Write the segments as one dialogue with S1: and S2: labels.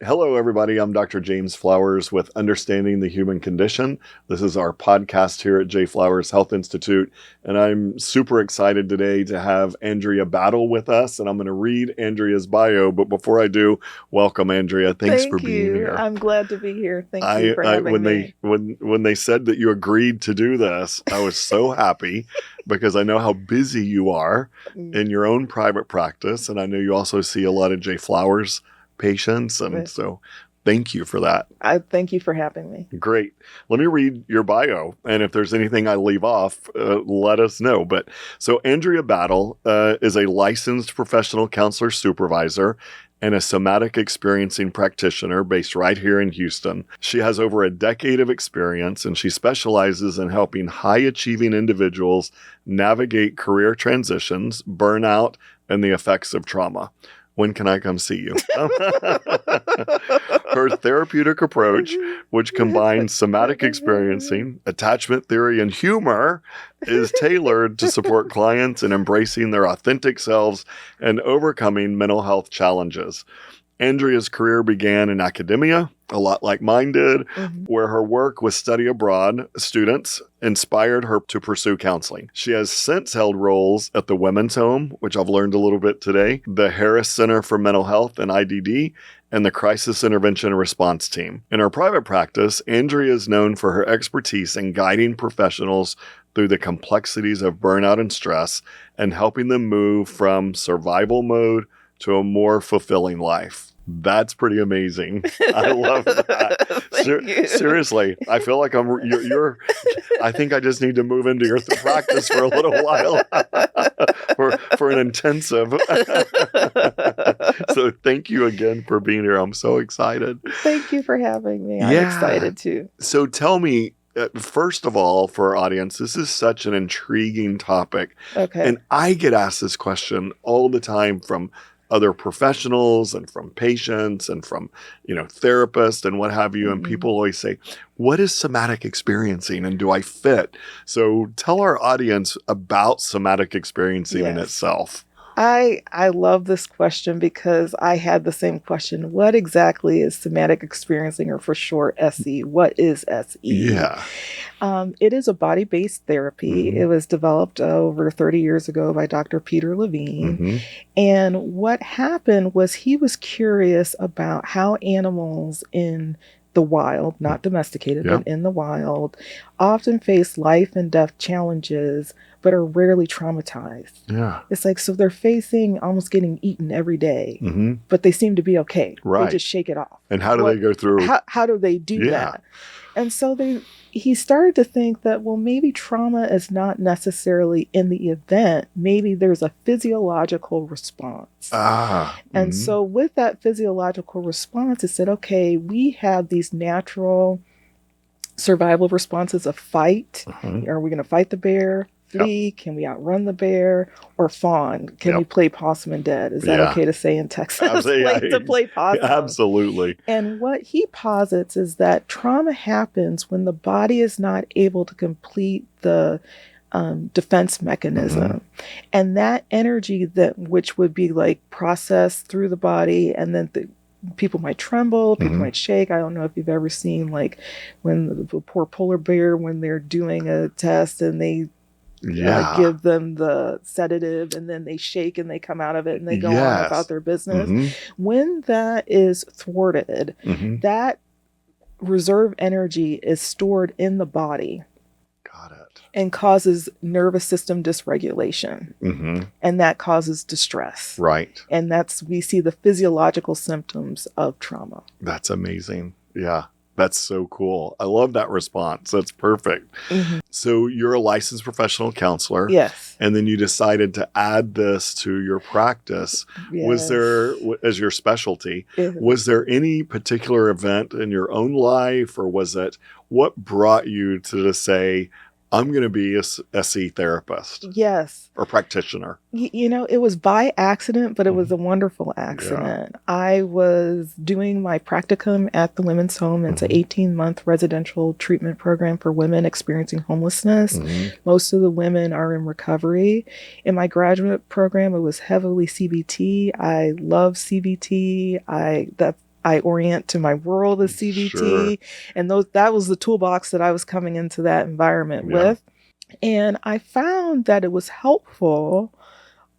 S1: Hello, everybody. I'm Dr. James Flowers with Understanding the Human Condition. This is our podcast here at J. Flowers Health Institute, and I'm super excited today to have Andrea Battle with us, and I'm going to read Andrea's bio, but before I do, welcome, Andrea. Thanks for being here.
S2: I'm glad to be here. Thank you for having me.
S1: When they said that you agreed to do this, I was so happy because I know how busy you are in your own private practice, and I know you also see a lot of J. Flowers patients, and so thank you for that.
S2: I thank you for having me.
S1: Great. Let me read your bio, and if there's anything I leave off, let us know. But so Andrea Battle is a licensed professional counselor supervisor and a somatic experiencing practitioner based right here in Houston. She has over a decade of experience, and she specializes in helping high-achieving individuals navigate career transitions, burnout, and the effects of trauma. When can I come see you? Her therapeutic approach, which combines somatic experiencing, attachment theory, and humor, is tailored to support clients in embracing their authentic selves and overcoming mental health challenges. Andrea's career began in academia, a lot like mine did, where her work with study abroad students inspired her to pursue counseling. She has since held roles at the Women's Home, which I've learned a little bit today, the Harris Center for Mental Health and IDD, and the Crisis Intervention and Response Team. In her private practice, Andrea is known for her expertise in guiding professionals through the complexities of burnout and stress and helping them move from survival mode to a more fulfilling life. That's pretty amazing. I love that. Seriously, I feel like you're I think I just need to move into your practice for a little while for an intensive. So thank you again for being here. I'm so excited.
S2: Thank you for having me. I'm excited too.
S1: So tell me, first of all, for our audience, this is such an intriguing topic.
S2: Okay.
S1: And I get asked this question all the time from other professionals and from patients and from, therapists and what have you. And people always say, what is somatic experiencing and do I fit? So tell our audience about somatic experiencing in itself.
S2: I love this question because I had the same question. What exactly is somatic experiencing, or for short, SE? What is SE?
S1: Yeah.
S2: It is a body-based therapy. It was developed over 30 years ago by Dr. Peter Levine. And what happened was he was curious about how animals in the wild, not domesticated, but in the wild, often face life and death challenges, but are rarely traumatized.
S1: Yeah.
S2: It's like, so they're facing almost getting eaten every day, but they seem to be okay.
S1: Right.
S2: They just shake it off.
S1: And how do they go through?
S2: How do they do that? And so he started to think that, well, maybe trauma is not necessarily in the event. Maybe there's a physiological response. And so with that physiological response, it said, okay, we have these natural survival responses of fight. Are we going to fight the bear? Flee? Can we outrun the bear? Or fawn? Can we play possum and dead? Is that okay to say in Texas? To play possum.
S1: Absolutely.
S2: And what he posits is that trauma happens when the body is not able to complete the defense mechanism. And that energy which would be like processed through the body, and then people might tremble, people might shake. I don't know if you've ever seen like when the poor polar bear, when they're doing a test and they give them the sedative and then they shake and they come out of it and they go on about their business. When that is thwarted, that reserve energy is stored in the body.
S1: Got it.
S2: And causes nervous system dysregulation. And that causes distress.
S1: Right.
S2: And we see the physiological symptoms of trauma.
S1: That's amazing. Yeah. That's so cool. I love that response. That's perfect. So you're a licensed professional counselor.
S2: Yes.
S1: And then you decided to add this to your practice.
S2: Yes.
S1: Was there, as your specialty, was there any particular event in your own life, or was it what brought you to say, I'm going to be a SE therapist?
S2: Yes.
S1: Or practitioner.
S2: It was by accident, but it was a wonderful accident. Yeah. I was doing my practicum at the Women's Home. It's an 18-month residential treatment program for women experiencing homelessness. Most of the women are in recovery. In my graduate program, it was heavily CBT. I love CBT. I orient to my world as CBT.
S1: Sure.
S2: And that was the toolbox that I was coming into that environment with. And I found that it was helpful,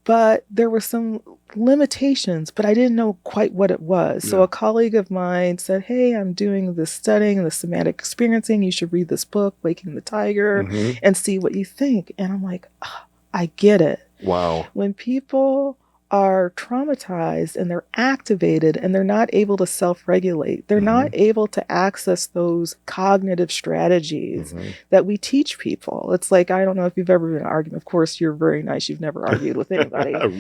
S2: but there were some limitations, but I didn't know quite what it was. So a colleague of mine said, hey, I'm doing this studying, the somatic experiencing. You should read this book, Waking the Tiger, and see what you think. And I'm like, oh, I get it.
S1: Wow.
S2: When people are traumatized and they're activated and they're not able to self-regulate, they're not able to access those cognitive strategies that we teach people. It's like, I don't know if you've ever been in an argument. Of course, you're very nice. You've never argued with anybody. But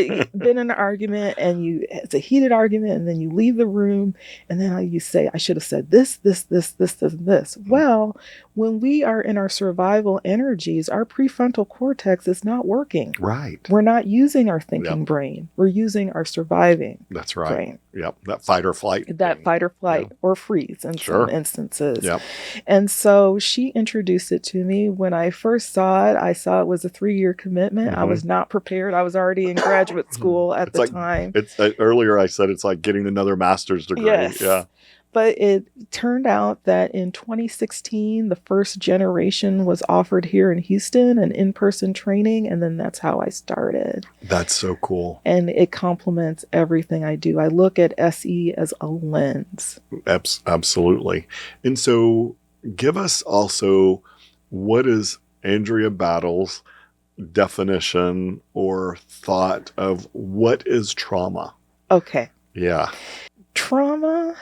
S2: you've been in an argument and it's a heated argument, and then you leave the room and then you say, I should have said this, and this. Well, when we are in our survival energies, our prefrontal cortex is not working.
S1: Right.
S2: We're not using our thinking brain. We're using our surviving
S1: That's right.
S2: brain.
S1: Yep. That fight or flight.
S2: Fight or flight or freeze in some instances.
S1: Yep.
S2: And so she introduced it to me. When I first saw it, I saw it was a 3-year commitment. I was not prepared. I was already in graduate school at the time.
S1: Earlier I said it's like getting another master's degree.
S2: Yes.
S1: Yeah.
S2: But it turned out that in 2016, the first generation was offered here in Houston, an in-person training, and then that's how I started.
S1: That's so cool.
S2: And it complements everything I do. I look at SE as a lens.
S1: Absolutely. And so give us also, what is Andrea Battle's definition or thought of what is trauma?
S2: Okay.
S1: Yeah.
S2: Trauma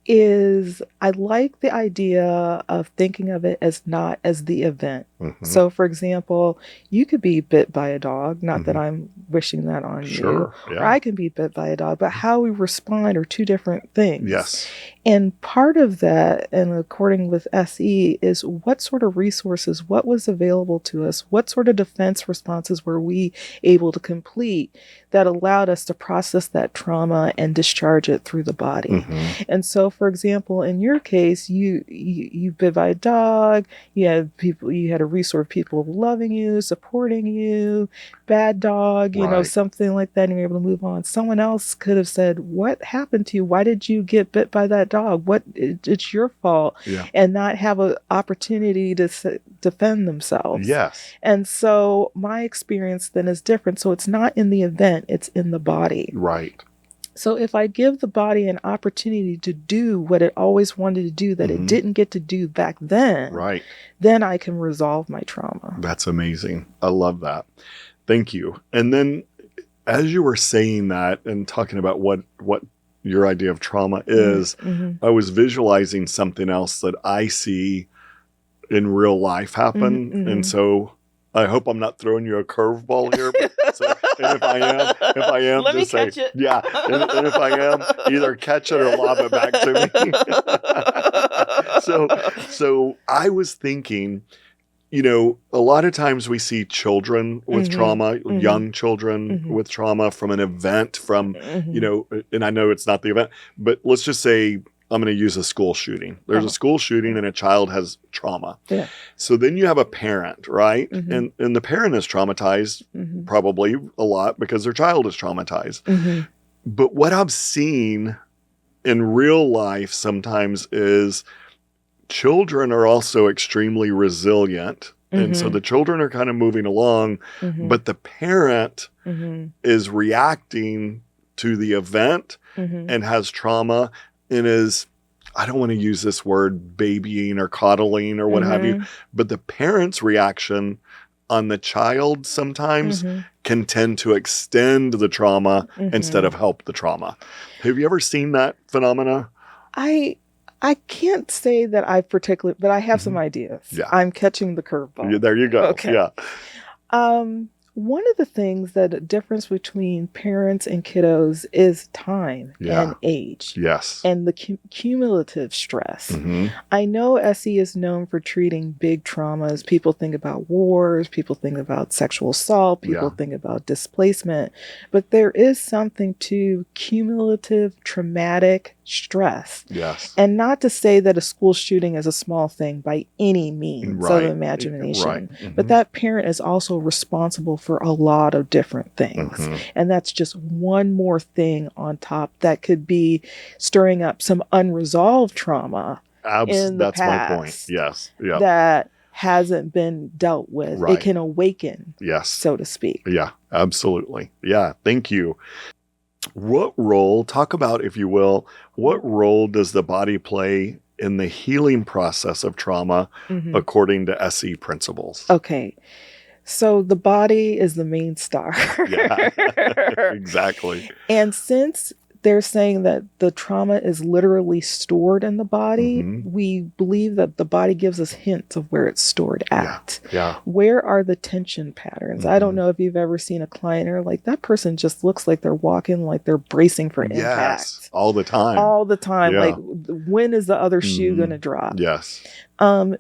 S2: is, I like the idea of thinking of it as not as the event. So, for example, you could be bit by a dog, not that I'm wishing that on you, or I can be bit by a dog, but how we respond are two different things.
S1: Yes.
S2: And part of that, and according with SE, is what sort of resources, what was available to us, what sort of defense responses were we able to complete that allowed us to process that trauma and discharge it through the body. And so, for example, in your case, you bit by a dog, you had a resource, people loving you, supporting you, bad dog, you know, something like that, and you're able to move on. Someone else could have said, what happened to you? Why did you get bit by that dog? It's your fault, and not have an opportunity to defend themselves.
S1: Yes.
S2: And so my experience then is different. So it's not in the event, it's in the body.
S1: Right.
S2: So if I give the body an opportunity to do what it always wanted to do that it didn't get to do back then, then I can resolve my trauma.
S1: That's amazing. I love that. Thank you. And then as you were saying that and talking about what your idea of trauma is, I was visualizing something else that I see in real life happen. And so I hope I'm not throwing you a curveball here. And if I am,
S2: let
S1: just
S2: me catch it.
S1: Yeah. And if I am, either catch it or lob it back to me. So I was thinking, you know, a lot of times we see children with trauma, young children with trauma from an event, you know, and I know it's not the event, but let's just say I'm going to use a school shooting. There's a school shooting and a child has trauma. Yeah. So then you have a parent, right? And the parent is traumatized probably a lot because their child is traumatized. But what I've seen in real life sometimes is children are also extremely resilient. And so the children are kind of moving along, but the parent is reacting to the event and has trauma and is, I don't want to use this word, babying or coddling or what have you, but the parent's reaction on the child sometimes can tend to extend the trauma instead of help the trauma. Have you ever seen that phenomena?
S2: I can't say that I particularly, but I have some ideas. Yeah. I'm catching the curveball.
S1: Yeah, there you go.
S2: Okay.
S1: Yeah.
S2: One of the things that a difference between parents and kiddos is time and age.
S1: Yes.
S2: And the cumulative stress. I know SE is known for treating big traumas. People think about wars, people think about sexual assault, people think about displacement, but there is something to cumulative traumatic stress.
S1: Yes.
S2: And not to say that a school shooting is a small thing by any means of imagination, but that parent is also responsible for a lot of different things.
S1: Mhm.
S2: And that's just one more thing on top that could be stirring up some unresolved trauma in the
S1: That's my point.
S2: past
S1: Yes. Yeah.
S2: that hasn't been dealt with.
S1: Right.
S2: It can awaken,
S1: Yes.
S2: so to speak.
S1: Yeah, absolutely. Yeah. Thank you. What role, talk about, if you will, what role does the body play in the healing process of trauma according to SE principles?
S2: Okay. So the body is the main star.
S1: Yeah, exactly.
S2: And since they're saying that the trauma is literally stored in the body, we believe that the body gives us hints of where it's stored at.
S1: Yeah.
S2: Where are the tension patterns? I don't know if you've ever seen a client or like that person just looks like they're walking like they're bracing for impact.
S1: Yes, all the time.
S2: All the time.
S1: Yeah.
S2: Like, when is the other shoe going to drop?
S1: Yes.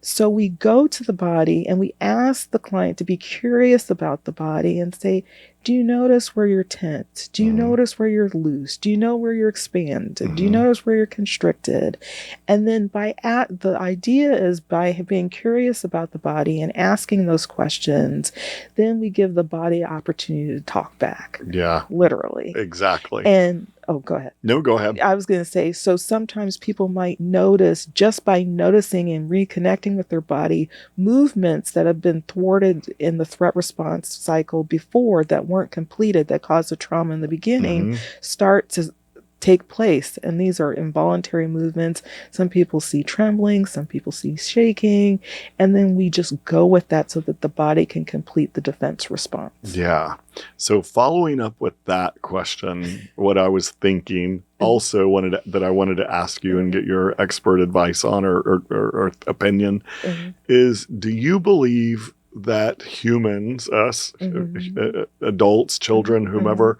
S2: So we go to the body and we ask the client to be curious about the body and say, do you notice where you're tense? Do you notice where you're loose? Do you know where you're expanded? Do you notice where you're constricted? And then the idea is by being curious about the body and asking those questions, then we give the body opportunity to talk back.
S1: Yeah.
S2: Literally.
S1: Exactly.
S2: And go ahead.
S1: No, go ahead.
S2: I was going to say, so sometimes people might notice, just by noticing and reconnecting with their body, movements that have been thwarted in the threat response cycle before that weren't completed, that caused the trauma in the beginning, start to take place. And these are involuntary movements. Some people see trembling, some people see shaking, and then we just go with that so that the body can complete the defense response.
S1: Yeah. So following up with that question, what I was thinking also I wanted to ask you and get your expert advice on or opinion is, do you believe that humans, us, adults, children, whomever,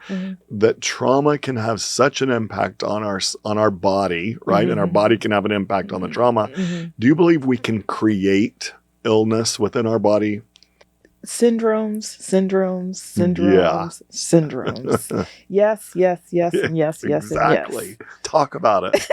S1: that trauma can have such an impact on our body, right? And our body can have an impact on the trauma. Do you believe we can create illness within our body?
S2: Syndromes. Yes, and yes.
S1: Exactly. Talk about it.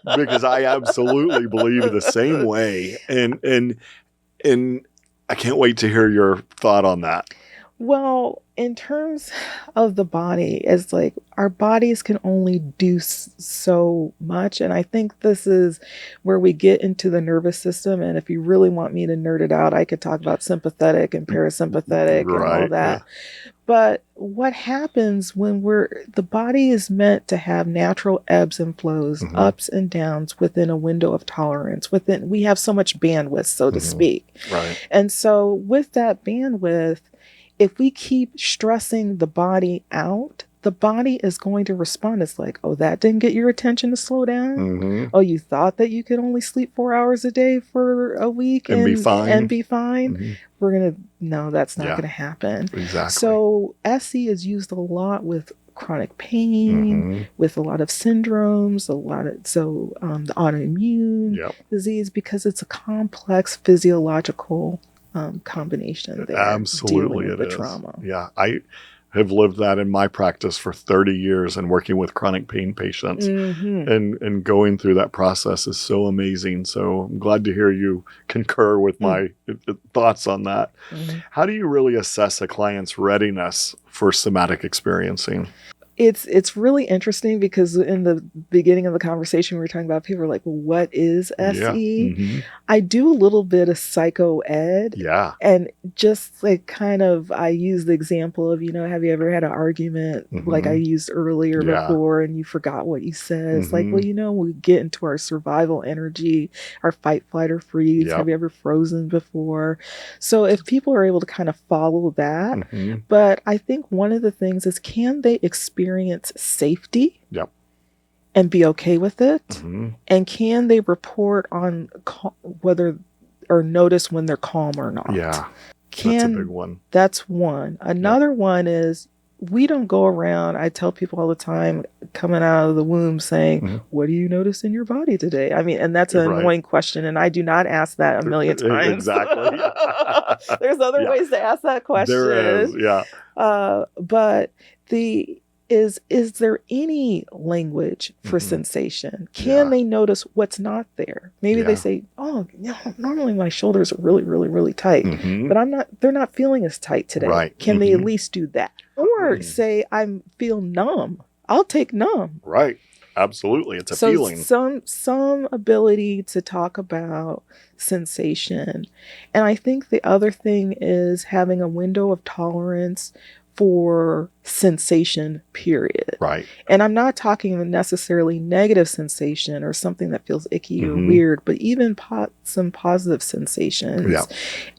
S1: Because I absolutely believe the same way. And I can't wait to hear your thought on that.
S2: Well, in terms of the body, it's like our bodies can only do so much. And I think this is where we get into the nervous system. And if you really want me to nerd it out, I could talk about sympathetic and parasympathetic and all that. Yeah. But what happens when the body is meant to have natural ebbs and flows, ups and downs within a window of tolerance. We have so much bandwidth, so to speak.
S1: Right.
S2: And so with that bandwidth, if we keep stressing the body out, the body is going to respond. It's like, oh, that didn't get your attention to slow down. Oh, you thought that you could only sleep 4 hours a day for a week and be fine. No, that's not going to happen.
S1: Exactly.
S2: So SE is used a lot with chronic pain, with a lot of syndromes, the autoimmune disease, because it's a complex physiological combination there.
S1: Absolutely,
S2: it is.
S1: Trauma. Yeah, I have lived that in my practice for 30 years and working with chronic pain patients, and going through that process is so amazing. So I'm glad to hear you concur with my thoughts on that. How do you really assess a client's readiness for somatic experiencing?
S2: It's really interesting because in the beginning of the conversation, we were talking about people were like, well, what is SE?
S1: Yeah.
S2: I do a little bit of psycho ed.
S1: Yeah.
S2: And just like kind of, I use the example of, have you ever had an argument like I used earlier before and you forgot what you said? It's like, well, we get into our survival energy, our fight, flight, or freeze. Yep. Have you ever frozen before? So if people are able to kind of follow that, but I think one of the things is, can they experience safety and be okay with it? And can they report on whether or notice when they're calm or not?
S1: Yeah, that's a big one.
S2: That's one. Another one is, we don't go around, I tell people all the time, coming out of the womb saying, what do you notice in your body today? I mean, and that's an annoying question. And I do not ask that a million times.
S1: Exactly.
S2: There's other ways to ask that question.
S1: There is, yeah.
S2: But is there any language for
S1: Mhm.
S2: sensation? Can
S1: Yeah.
S2: they notice what's not there? Maybe they
S1: Yeah.
S2: say, oh, normally my shoulders are really, really, really tight,
S1: Mhm.
S2: but they're not feeling as tight today.
S1: Right.
S2: Can they at
S1: Mhm.
S2: least do that? Or
S1: Mm.
S2: say, I feel numb. I'll take numb.
S1: Right. Absolutely. It's a
S2: So
S1: feeling.
S2: some ability to talk about sensation. And I think the other thing is having a window of tolerance for sensation, period.
S1: Right.
S2: And I'm not talking necessarily negative sensation or something that feels icky or
S1: Mhm.
S2: weird, but even some positive sensations.
S1: Yeah.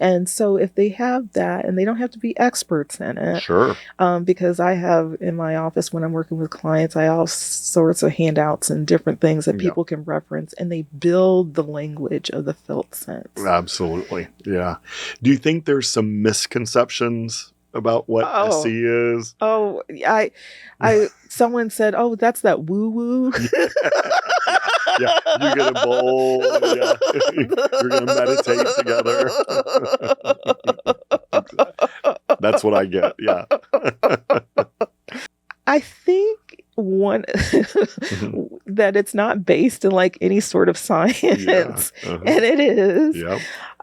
S2: And so if they have that, and they don't have to be experts in it,
S1: Sure.
S2: because I have in my office when I'm working with clients, I have all sorts of handouts and different things that
S1: Yeah.
S2: people can reference, and they build the language of the felt sense.
S1: Absolutely. Yeah. Do you think there's some misconceptions about what
S2: Oh.
S1: SE is?
S2: Oh, someone said, "Oh, that's that woo woo."
S1: Yeah. You get a bowl. Yeah. You're going to meditate together. That's what I get. Yeah.
S2: I think one that it's not based in like any sort of science,
S1: Yeah. Uh-huh.
S2: and it is.
S1: Yep.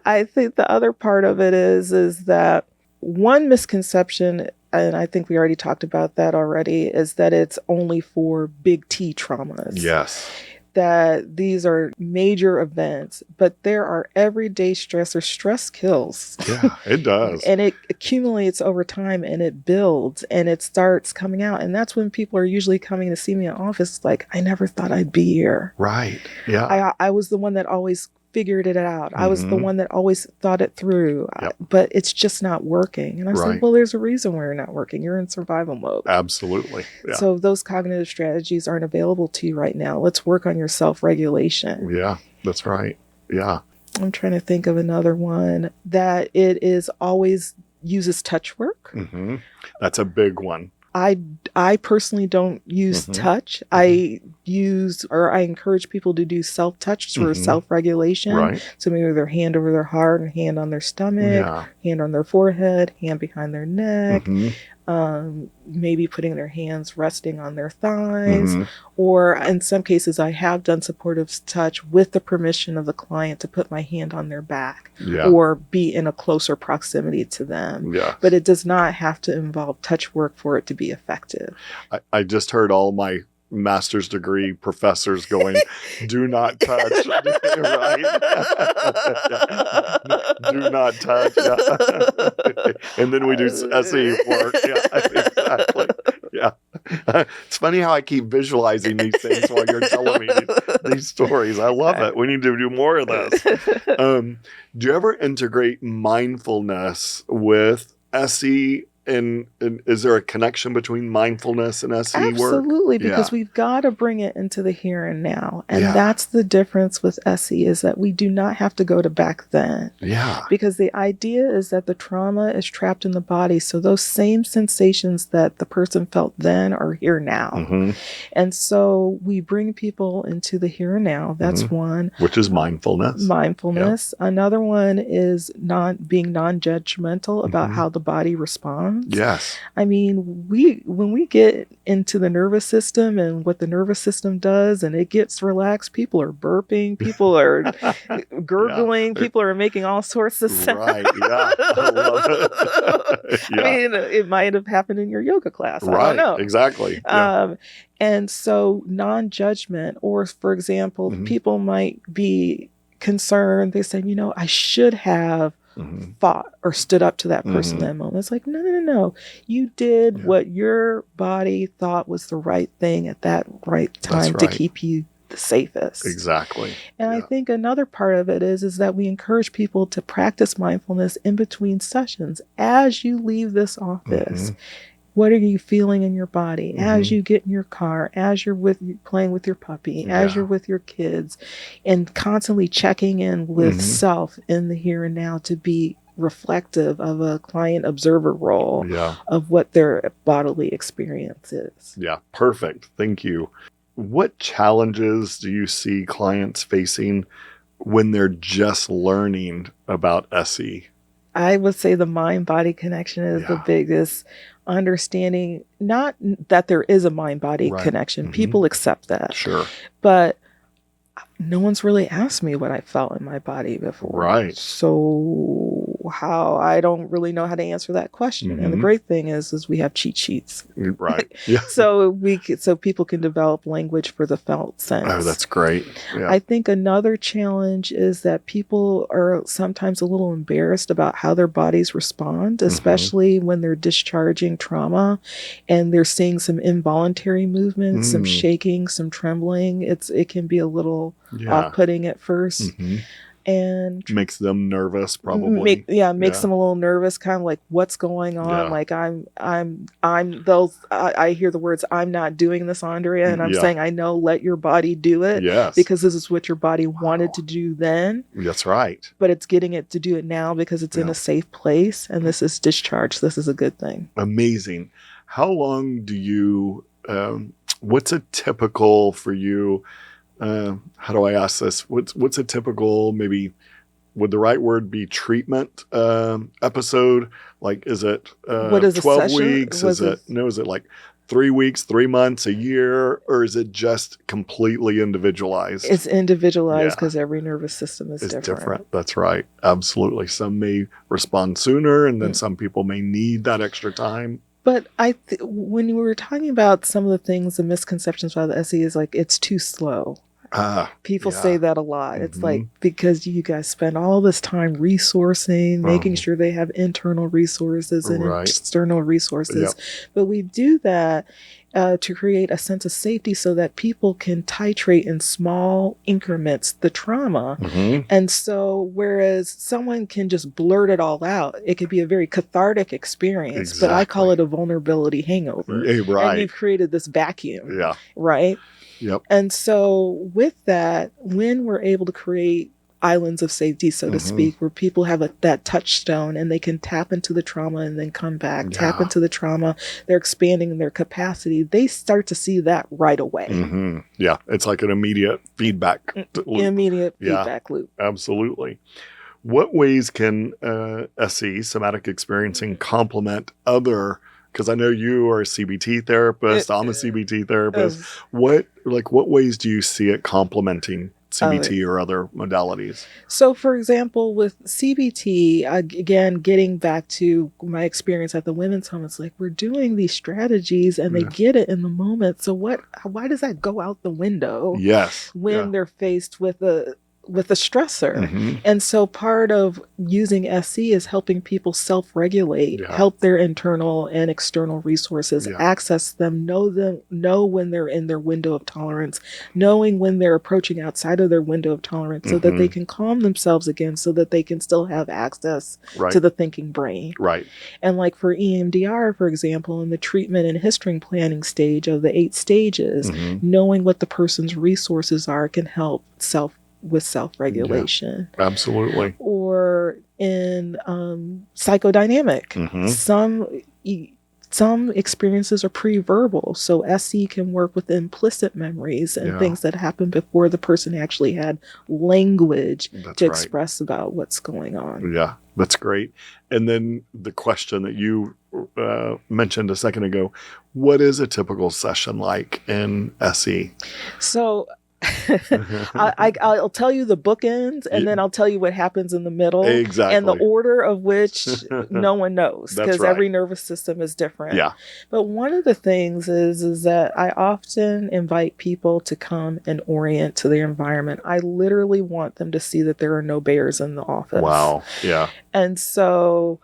S2: I think the other part of it is that one misconception, and I think we already talked about that already, is that it's only for big T traumas.
S1: Yes.
S2: That these are major events, but there are everyday stressors. Stress kills.
S1: Yeah, it does.
S2: And it accumulates over time, and it builds, and it starts coming out. And that's when people are usually coming to see me in office like, I never thought I'd be here.
S1: Right. Yeah.
S2: I was the one that always figured it out. I was the
S1: Mhm.
S2: one that always thought it through.
S1: Yep.
S2: But it's just not working. And I
S1: Right.
S2: said, well, there's a reason why you're not working. You're in survival mode.
S1: Absolutely. Yeah.
S2: So those cognitive strategies aren't available to you right now. Let's work on your self-regulation.
S1: Yeah, that's right. Yeah.
S2: I'm trying to think of another one that it is always uses touch work.
S1: Hmm. That's a big one.
S2: I personally don't use
S1: Mhm.
S2: touch. I encourage people to do self-touch for
S1: Mhm.
S2: self-regulation.
S1: Right.
S2: So maybe their hand over their heart and hand on their stomach,
S1: Yeah.
S2: hand on their forehead, hand behind their neck.
S1: Mhm.
S2: Maybe putting their hands resting on their thighs,
S1: Mhm.
S2: or in some cases I have done supportive touch with the permission of the client to put my hand on their back
S1: Yeah.
S2: or be in a closer proximity to them.
S1: Yeah.
S2: But it does not have to involve touch work for it to be effective.
S1: I just heard all my master's degree professors going, do not touch. Right? Do not touch. Yeah. And then we do SE work. Yeah, exactly. Yeah. It's funny how I keep visualizing these things while you're telling me these stories. I love it. We need to do more of this. Do you ever integrate mindfulness with SE? And is there a connection between mindfulness and SE work?
S2: Absolutely, because
S1: Yeah.
S2: we've got to bring it into the here and now. And
S1: Yeah.
S2: that's the difference with SE, is that we do not have to go to back then.
S1: Yeah.
S2: Because the idea is that the trauma is trapped in the body. So those same sensations that the person felt then are here now.
S1: Mhm.
S2: And so we bring people into the here and now. That's
S1: Mhm.
S2: one.
S1: Which is mindfulness.
S2: Mindfulness. Another one is being non-judgmental about
S1: Mhm.
S2: how the body responds.
S1: Yes.
S2: I mean, when we get into the nervous system and what the nervous system does, and it gets relaxed, people are burping, people are gurgling,
S1: Yeah.
S2: people are making all sorts of sounds.
S1: Right. Yeah. I love it. Yeah.
S2: I mean, it might have happened in your yoga class. I
S1: Right.
S2: don't know.
S1: Exactly. Yeah.
S2: And so non-judgment, or for example,
S1: Mhm.
S2: people might be concerned. They say, I should have
S1: Mhm.
S2: fought or stood up to that person
S1: Mhm.
S2: in that moment. It's like, no. You did
S1: Yeah.
S2: what your body thought was the right thing at that right time
S1: That's
S2: to
S1: right.
S2: keep you the safest.
S1: Exactly.
S2: And I
S1: Yeah.
S2: think another part of it is that we encourage people to practice mindfulness in between sessions. As you leave this office,
S1: Mhm.
S2: what are you feeling in your body? As
S1: Mhm.
S2: you get in your car, as you're playing with your puppy, as
S1: Yeah.
S2: you're with your kids, and constantly checking in with
S1: Mhm.
S2: self in the here and now to be reflective of a client observer role
S1: Yeah.
S2: of what their bodily experience is.
S1: Yeah. Perfect. Thank you. What challenges do you see clients facing when they're just learning about SE?
S2: I would say the mind-body connection is the biggest. Understanding, not that there is a mind-body connection. People accept that.
S1: Sure.
S2: But no one's really asked me what I felt in my body before.
S1: Right.
S2: So I don't really know how to answer that question. And the great thing is we have cheat sheets.
S1: Right. Yeah.
S2: so people can develop language for the felt sense.
S1: Oh, that's great. Yeah.
S2: I think another challenge is that people are sometimes a little embarrassed about how their bodies respond, especially when they're discharging trauma and they're seeing some involuntary movements, some shaking, some trembling. It can be a little off-putting at first. And
S1: makes them nervous, probably.
S2: Makes them a little nervous, kind of like, what's going on?
S1: Yeah.
S2: Like I hear the words, I'm not doing this, Andrea, and I'm saying, I know, let your body do it.
S1: Yes.
S2: Because this is what your body wanted to do then.
S1: That's right.
S2: But it's getting it to do it now because it's in a safe place, and this is discharge. This is a good thing. Amazing.
S1: How long do you, what's a typical for you, how do I ask this? What's a typical, maybe, would the right word be treatment episode? Like, is it 12 weeks? Is it like 3 weeks, 3 months, a year? Or is it just completely individualized?
S2: It's individualized because every nervous system is different.
S1: That's right. Absolutely. Some may respond sooner, and then some people may need that extra time.
S2: But when you were talking about some of the things, the misconceptions about the SE is like, it's too slow. People say that a lot. It's like, because you guys spend all this time resourcing, making sure they have internal resources and external resources. But we do that to create a sense of safety so that people can titrate in small increments the trauma. And so whereas someone can just blurt it all out, it could be a very cathartic experience, but I call it a vulnerability hangover. And you've created this vacuum. Right?
S1: Yep.
S2: And so with that, when we're able to create islands of safety, so to speak, where people have that touchstone and they can tap into the trauma and then come back, tap into the trauma, they're expanding their capacity, they start to see that right away.
S1: Yeah. It's like an immediate feedback loop.
S2: Feedback loop.
S1: Absolutely. What ways can SE, somatic experiencing, complement other, because I know you are a CBT therapist, I'm a CBT therapist. What ways do you see it complementing CBT or other modalities?
S2: So, for example, with CBT, again, getting back to my experience at the women's home, it's like we're doing these strategies and they get it in the moment. So why does that go out the window?
S1: Yes.
S2: When they're faced with a stressor. And so part of using SE is helping people self-regulate, help their internal and external resources, access them, know when they're in their window of tolerance, knowing when they're approaching outside of their window of tolerance so that they can calm themselves again so that they can still have access to the thinking brain.
S1: Right.
S2: And like for EMDR, for example, in the treatment and history planning stage of the 8 stages, knowing what the person's resources are can help with self-regulation.
S1: Yeah, absolutely.
S2: Or in psychodynamic, some experiences are pre-verbal, so SE can work with implicit memories and things that happened before the person actually had language to express about what's going on.
S1: Yeah, that's great. And then the question that you mentioned a second ago, what is a typical session like in SE?
S2: So I'll tell you the bookends, and then I'll tell you what happens in the middle.
S1: Exactly.
S2: And the order of which no one knows, because every nervous system is different.
S1: Yeah.
S2: But one of the things is that I often invite people to come and orient to their environment. I literally want them to see that there are no bears in the office.
S1: Wow. Yeah.
S2: And so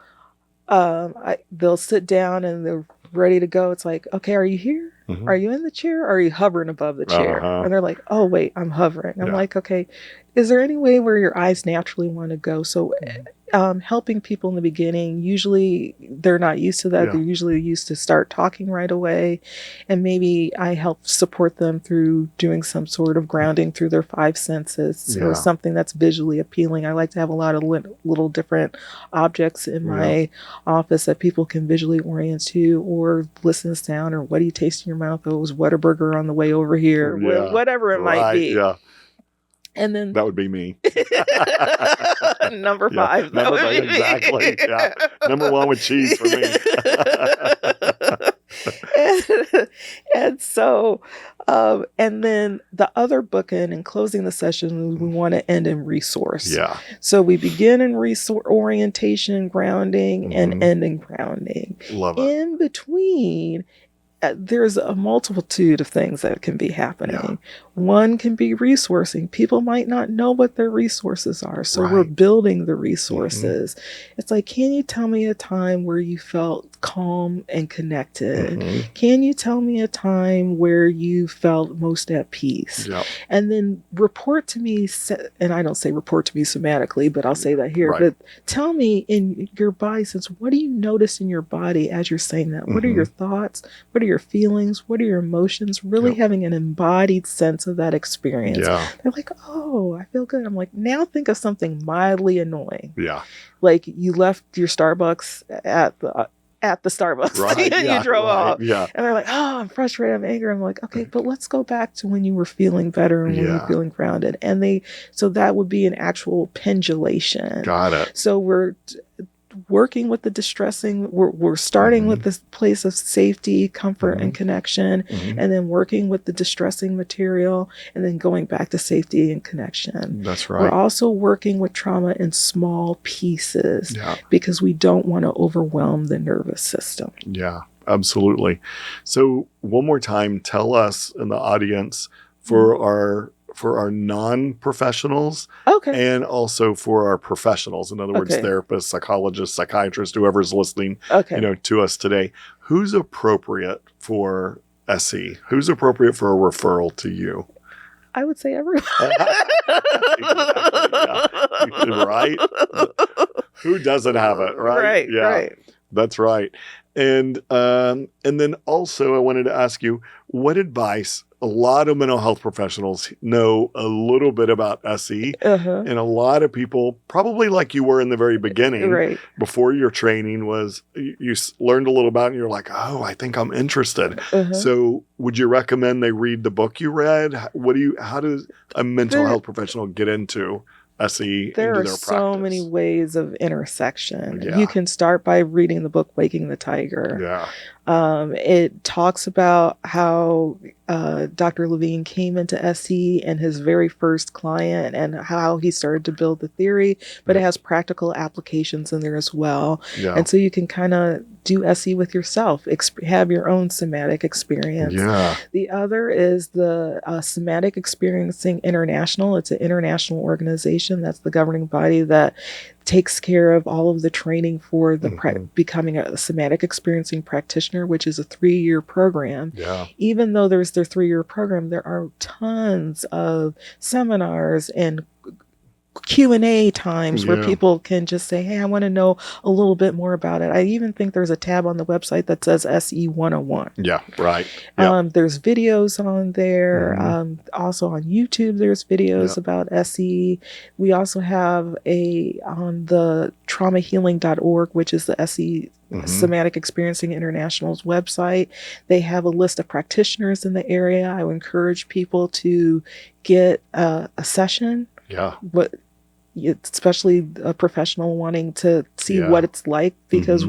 S2: they'll sit down and they're ready to go. It's like, okay, are you here? Are you in the chair? Or are you hovering above the chair? And they're like, oh, wait, I'm hovering. I'm like, okay, is there any way where your eyes naturally want to go? So helping people in the beginning, usually they're not used to that. They're usually used to start talking right away. And maybe I help support them through doing some sort of grounding through their 5 senses or something that's visually appealing. I like to have a lot of little different objects in my office that people can visually orient to, or listen to sound, or what do you taste in your mouth? Oh, it was Whataburger on the way over here, whatever it might be.
S1: Yeah.
S2: And then
S1: that would be me.
S2: Number
S1: Yeah.
S2: 5. that
S1: Number
S2: would
S1: 5,
S2: be me.
S1: exactly. Yeah. Number 1 with cheese for me.
S2: And so, and then the other bookend in closing the session, we want to end in resource.
S1: Yeah.
S2: So we begin in resource orientation, grounding, and
S1: Mhm.
S2: end in grounding.
S1: Love it.
S2: In between, there's a multitude of things that can be happening.
S1: Yeah.
S2: One can be resourcing. People might not know what their resources are, so we're
S1: Right.
S2: building the resources. It's like, can you tell me a time where you felt calm and connected?
S1: Mhm.
S2: Can you tell me a time where you felt most at peace?
S1: Yep.
S2: And then report to me, and I don't say report to me somatically, but I'll say that here,
S1: Right.
S2: but tell me in your body sense, what do you notice in your body as you're saying that? What are your thoughts? What are your feelings? What are your emotions? Really
S1: Yep.
S2: having an embodied sense of that experience.
S1: Yeah.
S2: They're like, oh, I feel good. I'm like, now think of something mildly annoying.
S1: Yeah.
S2: Like you left your Starbucks at the Starbucks.
S1: Right.
S2: and
S1: Yeah.
S2: you drove
S1: Right.
S2: off.
S1: Yeah.
S2: And they're like, oh, I'm frustrated, I'm angry. I'm like, okay, but let's go back to when you were feeling better and when you were
S1: Yeah.
S2: feeling grounded. And so that would be an actual pendulation.
S1: Got it.
S2: So we're working with the distressing, we're starting with this place of safety, comfort, and connection, and then working with the distressing material, and then going back to safety and connection.
S1: That's
S2: We're
S1: right.
S2: also working with trauma in small pieces
S1: Yeah.
S2: because we don't want to overwhelm the nervous system.
S1: Yeah. Absolutely. So one more time, tell us in the audience for our non-professionals
S2: Okay.
S1: and also for our professionals, in other words,
S2: Okay.
S1: therapists, psychologists, psychiatrists, whoever's listening,
S2: Okay.
S1: to us today, who's appropriate for SE? Who's appropriate for a referral to you?
S2: I would say everyone.
S1: Exactly, yeah. Right? Who doesn't have it, right?
S2: Right,
S1: Yeah.
S2: right.
S1: That's right. And then also I wanted to ask you, what advice, a lot of mental health professionals know a little bit about SE,
S2: Uh-huh.
S1: and a lot of people, probably like you were in the very beginning,
S2: Right.
S1: before your training was, you learned a little about it and you're like, oh, I think I'm interested.
S2: Uh-huh.
S1: So would you recommend they read the book you read? How does a mental health professional get into SE,
S2: There
S1: into
S2: are
S1: their
S2: so
S1: practice?
S2: many ways of intersection.
S1: Yeah.
S2: You can start by reading the book Waking the Tiger.
S1: Yeah.
S2: It talks about how Dr. Levine came into SE and his very first client and how he started to build the theory, but it has practical applications in there as well.
S1: Yeah.
S2: And so you can kind of do SE with yourself, have your own somatic experience.
S1: Yeah.
S2: The other is the Somatic Experiencing International. It's an international organization. That's the governing body that takes care of all of the training for the becoming a somatic experiencing practitioner, which is a 3-year program.
S1: Yeah.
S2: Even though there's their 3-year program, there are tons of seminars and Q&A times where people can just say, hey, I want to know a little bit more about it. I even think there's a tab on the website that says SE 101.
S1: Yeah, right. Yeah.
S2: There's videos on there. Also on YouTube, there's videos about SE. We also have on the traumahealing.org, which is the SE Somatic Experiencing International's website. They have a list of practitioners in the area. I would encourage people to get a session.
S1: Yeah.
S2: Especially a professional wanting to see what it's like, because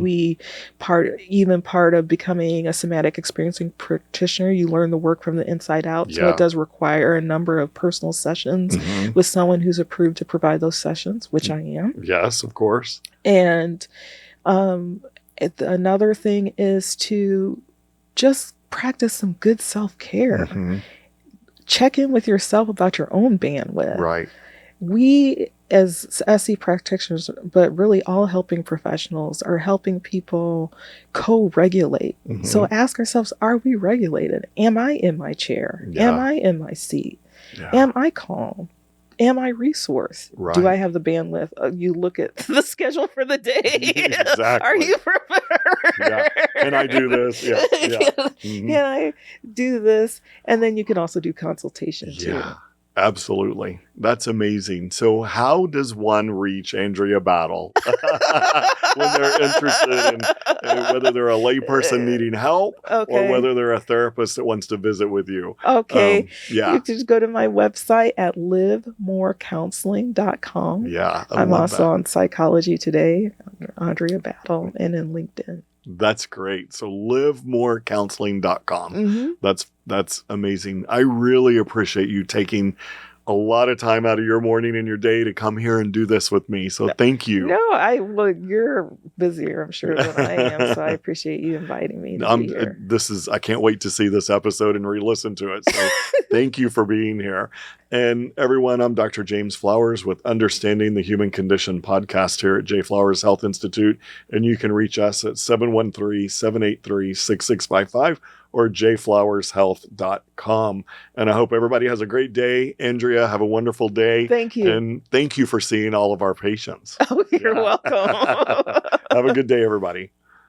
S2: part of becoming a somatic experiencing practitioner, you learn the work from the inside out. So it does require a number of personal sessions with someone who's approved to provide those sessions, which I am.
S1: Yes, of course.
S2: And another thing is to just practice some good self-care. Check in with yourself about your own bandwidth.
S1: Right.
S2: We, as SE practitioners, but really all helping professionals, are helping people co-regulate. So ask ourselves, are we regulated? Am I in my chair?
S1: Yeah.
S2: Am I in my seat?
S1: Yeah.
S2: Am I calm? Am I resourced?
S1: Right.
S2: Do I have the bandwidth? You look at the schedule for the day.
S1: Exactly.
S2: Are you prepared?
S1: Yeah. Can I do this? Yeah. Yeah.
S2: Can I do this? And then you can also do consultation too.
S1: Yeah. Absolutely. That's amazing. So how does one reach Andrea Battle when they're interested in whether they're a layperson needing help or whether they're a therapist that wants to visit with you?
S2: Okay.
S1: Yeah.
S2: You can just go to my website at livemorecounseling.com.
S1: Yeah.
S2: I'm also on Psychology Today, Andrea Battle, and in LinkedIn.
S1: That's great. So livemorecounseling.com.
S2: Mm-hmm.
S1: That's amazing. I really appreciate you taking a lot of time out of your morning and your day to come here and do this with me. So thank you.
S2: No, well, you're busier, I'm sure, than I am. So I appreciate you inviting me to be here.
S1: I can't wait to see this episode and re-listen to it. So thank you for being here. And everyone, I'm Dr. James Flowers with Understanding the Human Condition podcast here at J. Flowers Health Institute. And you can reach us at 713-783-6655 or jflowershealth.com. And I hope everybody has a great day. Andrea, have a wonderful day.
S2: Thank you.
S1: And thank you for seeing all of our patients.
S2: Oh, you're welcome.
S1: Have a good day, everybody.